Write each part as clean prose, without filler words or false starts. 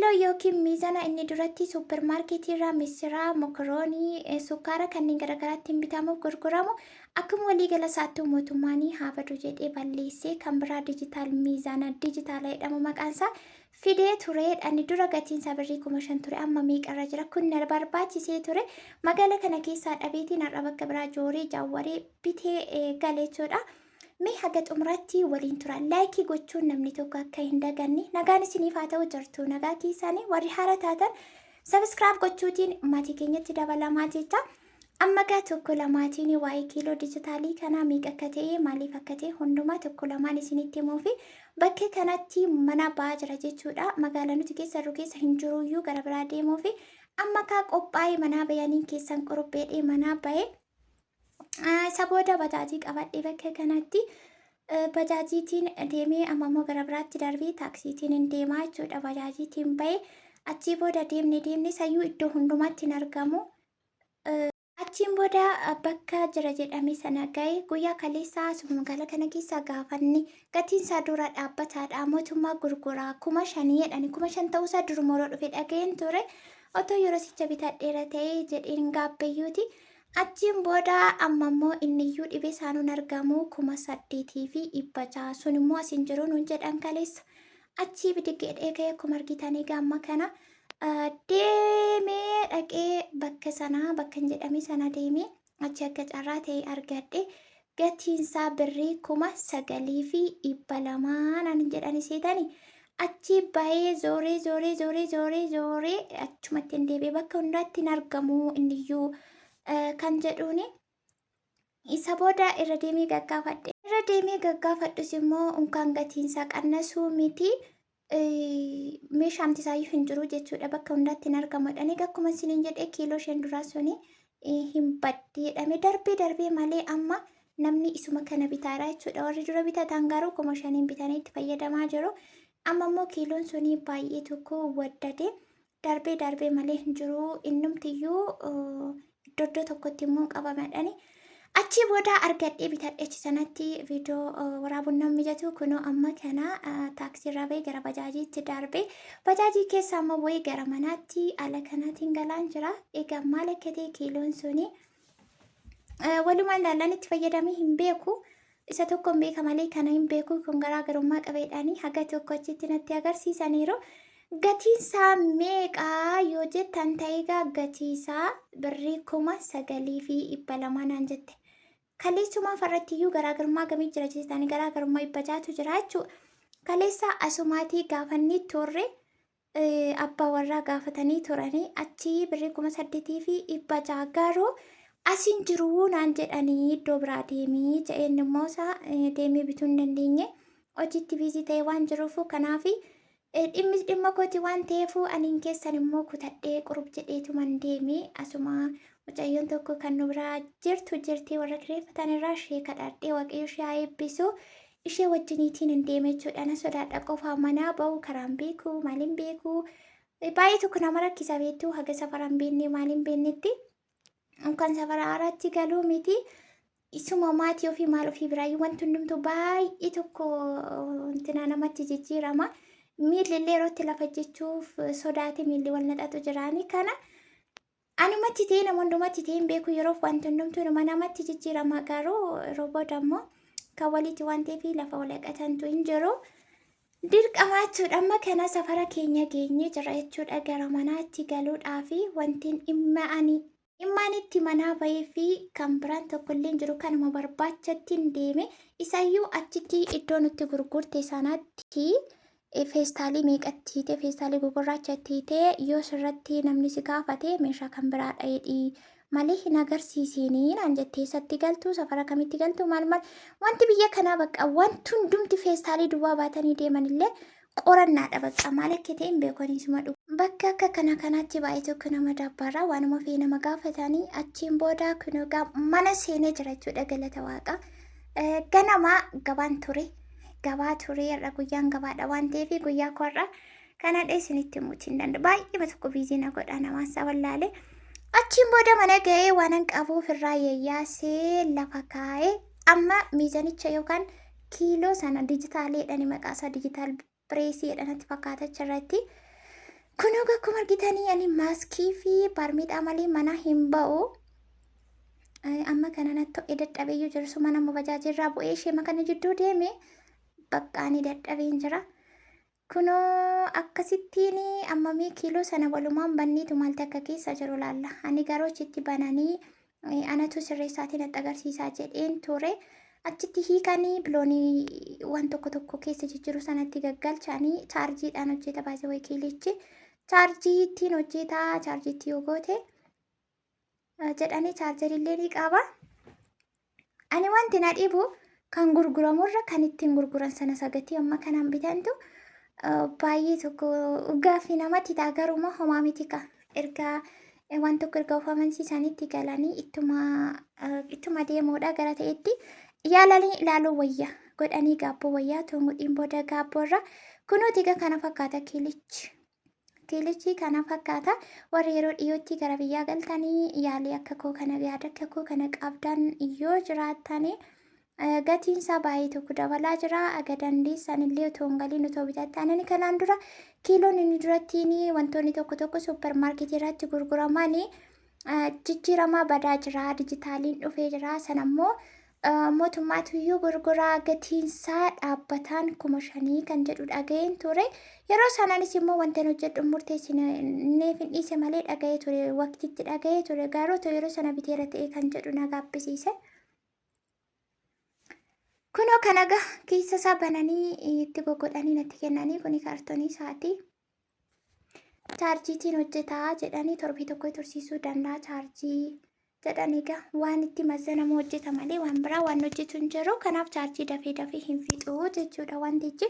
kiiloo yookiin mizana inni duratti suupermaarkeetii irraa misiraa, mokoroonii, sukkaara kanneen garaagaraatti bitamuuf gurguramu akkuma waliigala isaatti mootummaan haa badu jedhee balleessee kan biraa mizana dijitaala jedhamu maqaansaa fidee ture. Inni dura gatiinsaa birrii 5,000 ture, amma meeqarra jira? Kun na barbaachisee ture. Magaala kana keessaa dhabeetiin har'a bakka biraa joorii jaawwaree bitee galeechuudha. Mee haga xumuraatti waliin tura. Laayikii gochuun namni tokko akka hin daganne. Nagaan isiniif haa ta'u jirtu. Nagaa keessanii warri haara taatan sabiskiraayib gochuutiin maatii keenyatti dabalamaa jecha. Amma gaa tokko lamaatiin waa'ee kiiloo dijitaalii kanaa meeqa akka ta'e maaliif akka ta'e hundumaa tokko lamaan isinitti himuu fi bakka kanatti mana ba'aa jira jechuudha. Magaalaa nuti keessa hin jiruyyuu gara biraa deemuu fi amma kaa qophaa'ee manaa bayaniin keessan qoropheedhee manaa bayee. Isa booda bajaajii qabadhee bakka kanatti bajaajiitiin deemee ammoo gara biraatti darbee taaksiitiin hin deemaa jechuudha. Bajaajiitiin bahee achii booda deemne sayyuu iddoo hundumaatti hin argamu. Achiin booda bakka jira jedhame sana ga'e guyyaa kaleessaa asuma magaalaa kana keessaa gaafanne gatiinsaa dura dhaabbataadha. Mootummaa gurguraa 5,000 jedhani 5,000 ta'uusaa durumoroo dhufe dhaga'een ture. Otoo yeroo sicha bitadheera ta'ee jedheen gaabbeeyyuuti. Achiin booda ammoo inniyyuu dhibee isaanuun argamu 8,600 sun immoo asin jiru nuun jedhan kaleessa. Achii bidiggee ga'ee akkuma argitan egaa amma kana deemee dhaqee bakka sanaa bakka hin jedhame sana deemee achi akka carraa ta'e argadhe gatiinsaa birrii 9,200 naan jedhani seetani. Achi bahee zooree achumatti hin deebi'e bakka hundaatti hin argamu inniyyuu. Kan jedhuuni isa booda irra deemee gaggaafadhe. Irra deemee gaggaafadhus immoo unkaan gatiinsaa qannasuu miti meeshaamti isaayyuu hin jiru jechuudha. Bakka hundaatti hin argamudha. Akkuma isiniin jedhee kiiloo 5 duraa suni hin badde jedhame darbee malee amma namni isuma kana bitaadha jechuudha. Warri dura bitatan garuu 5,000 bitanii itti fayyadamaa jiru. Amma immoo kiiloon suni baay'ee tokko waddate darbee malee hin jiru. Innumtiyyuu iddoo tokkotti immoo qabamadhani. Achii booda argadhee bitadhe sanatti viidiyoo waraabuun nama mijatu kunoo amma kana taaksiirraa bahee gara bajaajiitti darbe. Bajaajii keessa amma bu'ee gara manaatti ala kanaatiin galaan jira. Egaa maal akka ta'e kiiloon suni walumaan ilaallan itti fayyadamee hin beeku. Isa tokko hin beeka malee kana hin beeku kun garaagarummaa qabeedhaanii haga tokko achitti natti agarsiisaniiru. Gatiinsaa meeqaa yoo jettan ta'eegaa gatiisaa birrii 9,200 naan jette. Kaleessumaa farrattiyyuu garaagarummaa gamii jira jettanii garaagarummaa 600tu jira jechuudha. Kaleessaa asumaatii gaafannii turre abbaa warraa gaafatanii turanii achi birrii 8,600 garuu asin jiruu naan jedhanii iddoo biraa deemii jedheen immoo isaa deemee bituu hin dandeenye hojiitti biizii ta'e waan jiruufu kanaafi. Dhimma kooti waan ta'eefu aniin keessan immoo kutadhee qurub jedheetuman deemee asuma mucayyoon tokko kan nu biraa jirti warra kireeffatan irraa ishee kadhadhee waaqayyo ishee haa eebbisu ishee wajjiniitiin hin deeme jechuudha. Na sodaadha qofaa manaa ba'u karaan beeku maaliin beeku baay'ee tokko nama rakkisa beektu haga safaraan beennee maaliin beennetti kan safara haaraatti galuu miti. Isuma maatii ofii maal ofii biraayyuu wanti hundumtu baay'ee tokko wantina namatti jijjiirama. Miilli illee yerootti lafa jechuuf sodaate miilli wal nadhatu jiraanii kana anumatti ta'e nama hundumatti ta'e hin beeku yeroof wanti hundumtuu nama namatti jijjiirama garuu yeroo booda immoo kan walitti waan ta'eef lafa walaqatantu hin jiru. Dirqamaa jechuudha amma kana safara keenya geenye jira jechuudha gara manaatti galuudhaaf wantiin dhimma itti manaa bahee fi kan biraan tokkollee hin jiru kanuma barbaachatti hin deeme isayyuu achitti iddoo nutti gurgurte sanaatti. Feestaalii meeqatti hiite feestaalii gugurraachatti hiite yoo sirratti namni si gaafate meeshaa kan biraa dha'eedhi malee hin agarsiisinii naan jettee isatti galtu safara kamitti galtu maal wanti biyya kanaa bakka wanti hundumti feestaalii duwwaa baatanii deeman illee qorannaadha bakka maal akka ta'e hin beekaniisuma dhufu. Bakka akka kanaatti baay'ee tokko nama dabbaarraa waanuma fee nama gaafatanii achiin booda kunuugaa mana seenee jira jechuudha galata waaqa. Ganamaa gabaan ture. Gabaa turee irra guyyaan gabaadha waan ta'eef guyyaa korra kana dheessinitti himuutii hin danda'u. Baay'ee tokko biizii na godha namaasa wallaalee. Achiin booda mana ga'ee waan hin qabuuf irraa yayyaasee lafa kaa'ee amma mizanicha yookaan kiiloo sana dijitaaleedhaan maqaasaa dijitaal pireesiidhaan itti fakkaatacha irratti Kun akkuma argitanii ani maaskii fi baarmiidhaa malee mana hin ba'u. Amma kana natti ta'e dadhabeeyyuu jiru suma nama bajaajirraa bu'ee ishee makana jidduu deeme bakka ani dadhabeen jira. Kunoo akkasittiin ammamii kiiloo sana walumaan banniitu maaltu akka keessa jiru laalla. Ani garuu achitti bananii anatu sirreessaatiin natti agarsiisaa jedheen ture. Achitti hiikanii biloonii waan tokko tokko keessa jijjiiru sanatti gaggalchaanii chaarjiidhaan hojjeta baasee wayi kiilichi. Chaarjii ittiin hojjetaa chaarjiitti yoo goote jedhanii chaarjarillee ni qaba. Ani wanti na dhibu kan gurguramurra kan ittiin gurguran sana sagatii amma kanaan bitantu baay'ee tokko gaaffii namatti ta'a garuma homaa miti ka ergaa waan tokko erga of amansiisanitti galanii ittuma deemuudha gara ta'etti yaalanii ilaaluu wayya godhanii gaabboo wayyaa tonguudhiin booda gaabboorra kunuuti kana fakkaata kiilichi. Kiilichi kana fakkaata warri yeroo dhiyootti gara biyyaa galtanii yaalii akka koo kana yaada akka koo kana qabdan yoo jiraatanii gatiin isaa baay'ee tokko dabalaa jira. Aga dandeessan illee otoo hin galiin otoo bitattan ani kanaan dura kiiloon inni durattiin wantoonni tokko tokko suupparmaarketii irratti gurguraman jijjiiramaa badaa jira. Dijitaaliin dhufee jira. Sanammoo mootummaatu iyyuu gurguraa gatiinsaa dhaabbataan 5,000 kan jedhu dhaga'een ture. Yeroo sanaanis immoo wanta hojjedhu murteessineef hin dhiise malee dhaga'ee ture. Waqtitti dhaga'ee ture garuu yeroo sana biteera ta'e kan jedhu na gaabbisiise. Kunoo kan egaa keessa isaa bananii itti goggodhanii natti kennanii kuni kaartoonii isaati. Chaarjiitiin hojjetaa jedhanii torbii tokko tursiisuu danda'a chaarjii jedhanii egaa waan itti mazanamu hojjeta malee waan biraa waan hojjetu hin jiru. Kanaaf chaarjii dafee hin fixuu jechuudha wantichi.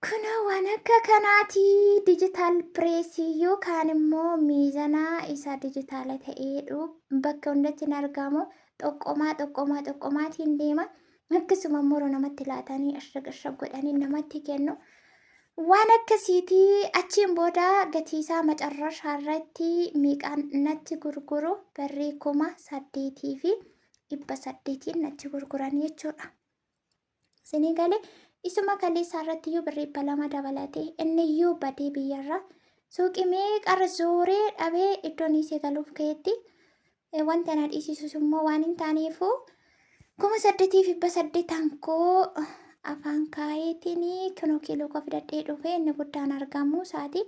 Kunoo waan akka kanaati diijitaal pireesii yookaan immoo miizanaa isa diijitaala ta'eedhu bakka hundatti hin argamu. Xoqqomaatiin deema. Akkasuma moroo namatti laatanii ashag godhanii namatti kennu. Waan akkasiitii achiin booda gatii isaa macarrashaa irratti meeqaan natti gurguru birrii 8,800 natti gurguran jechuudha. Isinii galee isuma kaleessaa irratti iyyuu birrii 200 dabalatee inni iyyuu badee biyyarra suuqii meeqarra zooree dhabee iddoon isee galuuf ka'etti. Wanta na dhiisisus immoo waan hin taaneefu 8,800 koo afaan kaayetiin kunoo kiiloo koo fidadhee dhufe inni guddaan argamu isaati.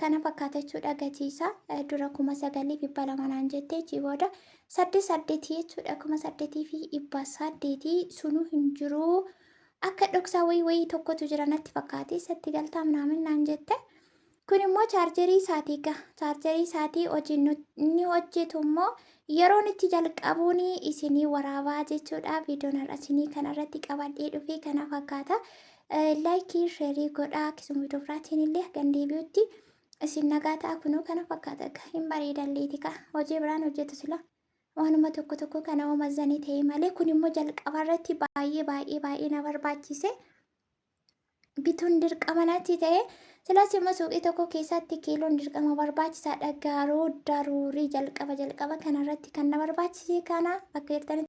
Kana fakkaata jechuudha gatiisa dura 9,200 naan jettee jii booda 8,800 jechuudha 8,800 sunuu hin jiru. Akka dhoksaa wayii tokkotu jira natti fakkaate isatti galtaa naamin naan jette. Kun immoo chaarjerii isaatii gaa chaarjerii isaatii hojiin inni hojjetu immoo yeroon itti jalqabuun isinii waraabaa jechuudha. Viidiyoon har'a isinii kanarratti qabadhee dhufee kana fakkaata. Laayikii sheerii godhaa akkasuma viidiyoo biraatiin illee gandeebi'utti isin nagaa ta'a kunuu kana fakkaata hin bareedalleeti kaa hojii biraan hojjetu sila waanuma tokko kana oomazanii ta'e malee kun immoo jalqabarratti baay'ee na barbaachise. Bituun dirqama natti ta'e silaas immoo suuqii tokko keessatti kiiloon dirqama barbaachisaadha garuu daruurii jalqaba kanarratti kan na barbaachise kana bakka jirtanitti